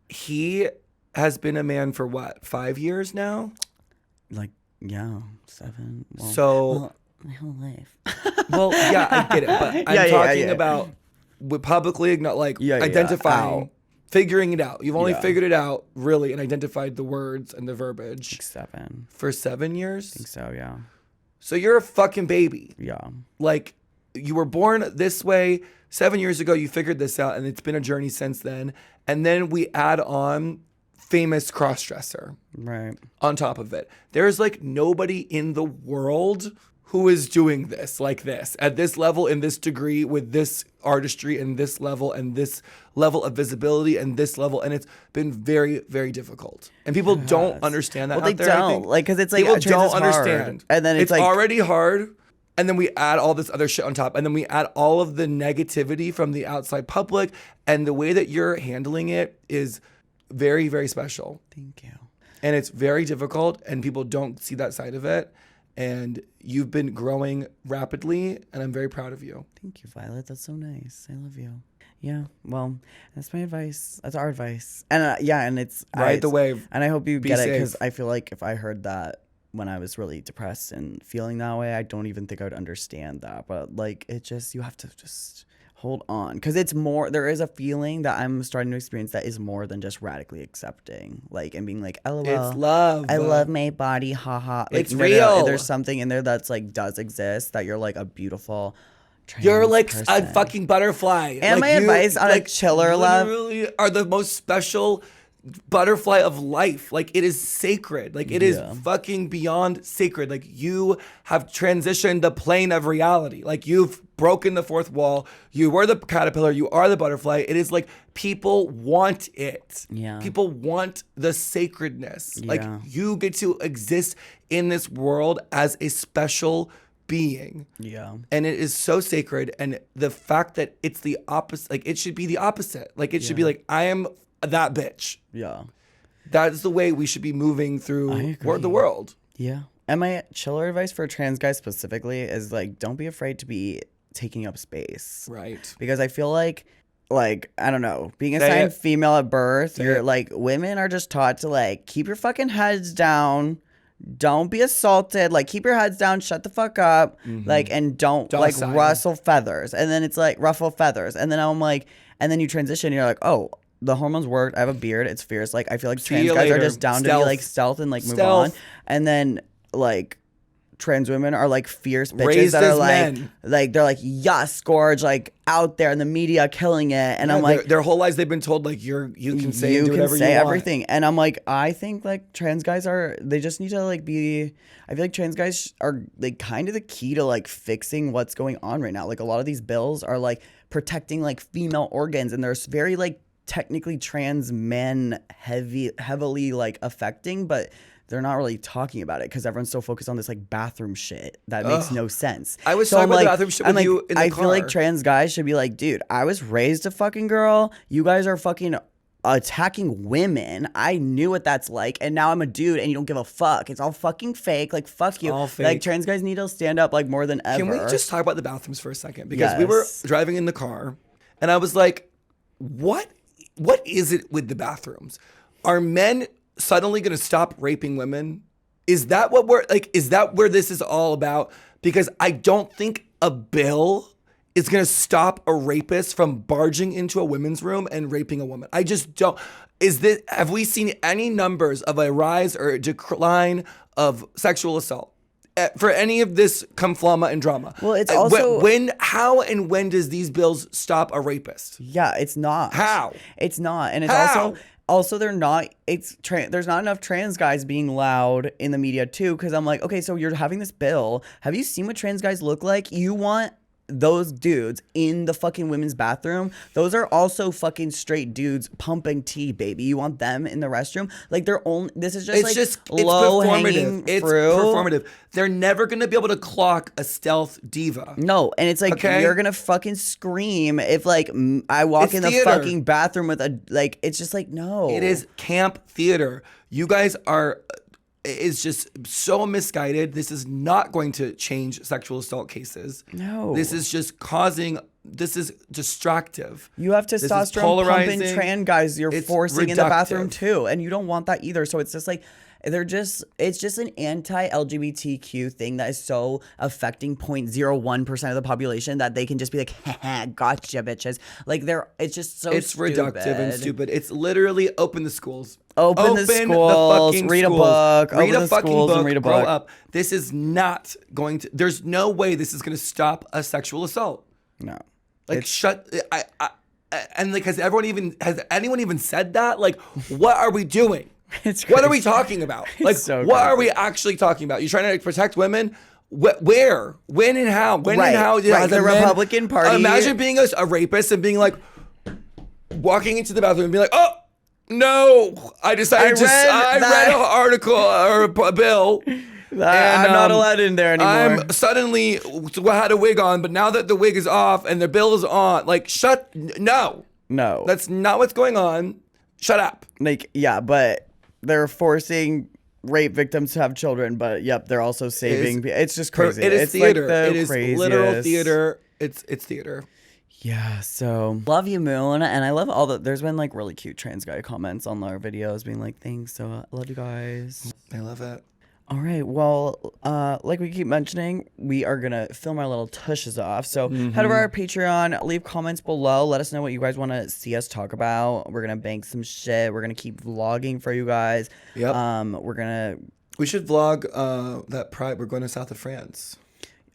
he has been a man for what, 5 years now?
Like, yeah, 7. Well,
So,
my whole life.
well, yeah, I get it. But I'm
Yeah,
talking
yeah.
about with publicly, not like
Yeah,
identifying,
out.
figuring it out. You've only
Yeah.
figured it out really and identified the words and the verbiage
7.
for 7 years.
So, yeah.
So you're a fucking baby.
Yeah.
Like, you were born this way 7 years ago. You figured this out, and it's been a journey since then. And then we add on famous crossdresser
Right.
on top of it. There's like nobody in the world who is doing this like this at this level, in this degree, with this artistry and this level of visibility and this level. And it's been very, very difficult. And people don't understand that.
Well, they
out there, I
don't.
think.
Like, 'cause it's like,
people
trans
don't
is hard.
understand.
And then it's like-
already hard. And then we add all this other shit on top. And then we add all of the negativity from the outside public. And the way that you're handling it is very, very special.
Thank you.
And it's very difficult, and people don't see that side of it. And you've been growing rapidly, and I'm very proud of you.
Thank you, Violet. That's so nice. I love you. Yeah. Well, that's my advice. That's our advice. And yeah, and it's
Ride the wave.
And I hope you
Be
get it,
safe.
because I feel like if I heard that when I was really depressed and feeling that way, I don't even think I would understand that. But like, it just, you have to just hold on, because it's more, there is a feeling that I'm starting to experience that is more than just radically accepting, like, and being like, LOL,
It's love.
I love my body, haha. Like,
It's
no,
real.
there's something in there that's like does exist, that you're like a beautiful trans
You're like
person.
a fucking butterfly.
And
Like
my advice on a chiller love-
literally are the most special butterfly of life. Like, it is sacred. Like, it is fucking beyond sacred. Like, you have transitioned the plane of reality. Like, you've broken the fourth wall. You were the caterpillar. You are the butterfly. It is like, people want it.
Yeah.
People want the sacredness. Like,
Yeah.
you get to exist in this world as a special being.
Yeah.
And it is so sacred. And the fact that it's the opposite, like, it should be the opposite. Like, it should be like, I am that bitch.
Yeah.
That's the way we should be moving through the world.
Yeah. And my chiller advice for trans guys specifically is like, don't be afraid to be taking up space.
Right.
Because I feel like, I don't know, being
Say
assigned
it.
female at birth,
Say
you're
it.
like, women are just taught to like, keep your fucking heads down. Don't be assaulted. Like, keep your heads down. Shut the fuck up. Like, and don't like
Docile.
rustle feathers. And then it's like ruffle feathers. And then I'm like, and then you transition. And you're like, oh, the hormones worked. I have a beard. It's fierce. Like, I feel like
See
trans
you
guys are
later.
just down to be
Stealth.
like stealth and like move
Stealth.
on. And then like trans women are like fierce bitches
Raised
that are
as
like,
men.
they're like, yes, Gorge, like out there in the media killing it. And I'm like,
their whole lives they've been told like you can say
you
and do
can
whatever
say
you want.
everything. And I'm like, I think like trans guys they just need to like be, I feel like trans guys are like kind of the key to like fixing what's going on right now. Like, a lot of these bills are like protecting like female organs, and there's very like technically trans men heavily like affecting, but they're not really talking about it because everyone's so focused on this like bathroom shit that makes no sense.
I was
So
talking
I'm
about the
like-
bathroom shit
I'm
with
like,
you in the
I feel like
car.
trans guys should be like, dude, I was raised a fucking girl. You guys are fucking attacking women. I knew what that's like, and now I'm a dude and you don't give a fuck. It's all fucking fake. Like, fuck you.
all
Like,
fake.
trans guys need to stand up like more than ever.
Can we just talk about the bathrooms for a second? Because we were
Yes.
driving in the car and I was like, what is it with the bathrooms? Are men suddenly going to stop raping women? Is that what is that where this is all about? Because I don't think a bill is going to stop a rapist from barging into a women's room and raping a woman. I just don't. Have we seen any numbers of a rise or a decline of sexual assault for any of this conflama and drama?
Well, it's also-
how and when does these bills stop a rapist?
Yeah, it's not.
How?
It's not. And it's
How?
also they're not, there's not enough trans guys being loud in the media too, because I'm like, okay, so you're having this bill. Have you seen what trans guys look like? You want those dudes in the fucking women's bathroom? Those are also fucking straight dudes pumping tea, baby. You want them in the restroom? Like, this is just
It's
low
performative.
hanging
It's
fruit.
performative. They're never going to be able to clock a stealth diva.
No, and it's like,
Okay?
you're gonna fucking scream if like I walk
It's
in the
theater.
fucking bathroom with a, like, it's just like, no.
It is camp theater. You guys are, it's just so misguided. This is not going to change sexual assault cases.
No.
This is just this is distractive.
You have
This is
testosterone pumping
polarizing.
trans guys you're
It's
forcing in the bathroom
reductive.
too, and you don't want that either. So it's just like, it's just an anti-LGBTQ thing that is so affecting 0.01% of the population that they can just be like, haha, gotcha, bitches. Like, it's just so
It's reductive and stupid. It's literally open the schools.
Open the schools,
fucking
read a
schools.
book,
read
open
a
the
fucking
schools
book,
and read a
grow
book.
up. This is not going to, there's no way this is going to stop a sexual assault.
No.
Like, and like, has anyone even said that? Like, what are we doing?
It's
What are we
crazy.
talking about? Like,
so
what are
crazy.
we actually talking about? You trying to protect women? Where? When and how? When
Right,
and how?
right.
has
The
a man-
Republican Party-
Imagine being a rapist and being like, walking into the bathroom and being like, oh, no, I decided I read an article or a bill.
I'm not allowed in there anymore.
I'm suddenly had a wig on, but now that the wig is off and the bill is on, like, no.
No.
That's not what's going on. Shut up.
Like, yeah, but they're forcing rape victims to have children, but yep, they're also saving. It's just crazy.
It is
It's
theater.
Like the
it is literal
craziest.
theater. It's theater.
Yeah, so love you, Moon, and I love all the. There's been like really cute trans guy comments on our videos, being like, "Thanks, so I love you guys."
I love it.
All right, well, like we keep mentioning, we are gonna film our little tushes off. So head over to our Patreon, leave comments below, let us know what you guys want to see us talk about. We're gonna bank some shit. We're gonna keep vlogging for you guys.
Yep.
We're gonna.
We should vlog that Pride. We're going to south of France.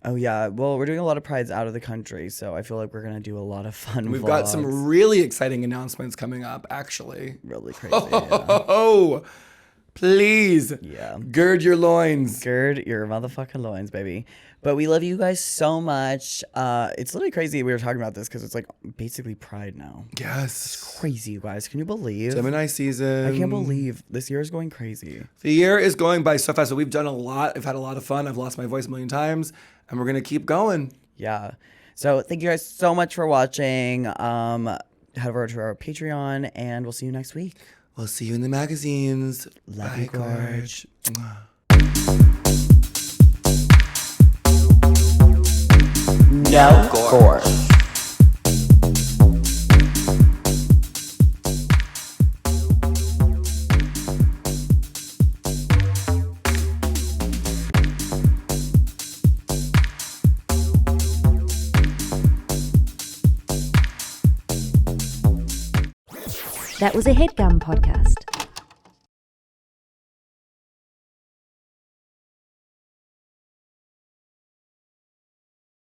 Oh yeah, well we're doing a lot of prides out of the country, so I feel like we're gonna do a lot of fun.
We've got
vlogs.
some really exciting announcements coming up, actually.
Really crazy.
Oh, please.
Yeah.
Gird your loins.
Gird your motherfucking loins, baby. But we love you guys so much. It's literally crazy we were talking about this because it's like basically Pride now.
Yes.
Crazy, you guys. Can you believe?
Gemini season.
I can't believe this year is going crazy.
The year is going by so fast. So we've done a lot. I've had a lot of fun. I've lost my voice a million times. And we're going to keep going.
Yeah. So thank you guys so much for watching. Head over to our Patreon and we'll see you next week.
We'll see you in the magazines.
Love you, Gorge.
No Gorge.
That was a HeadGum podcast.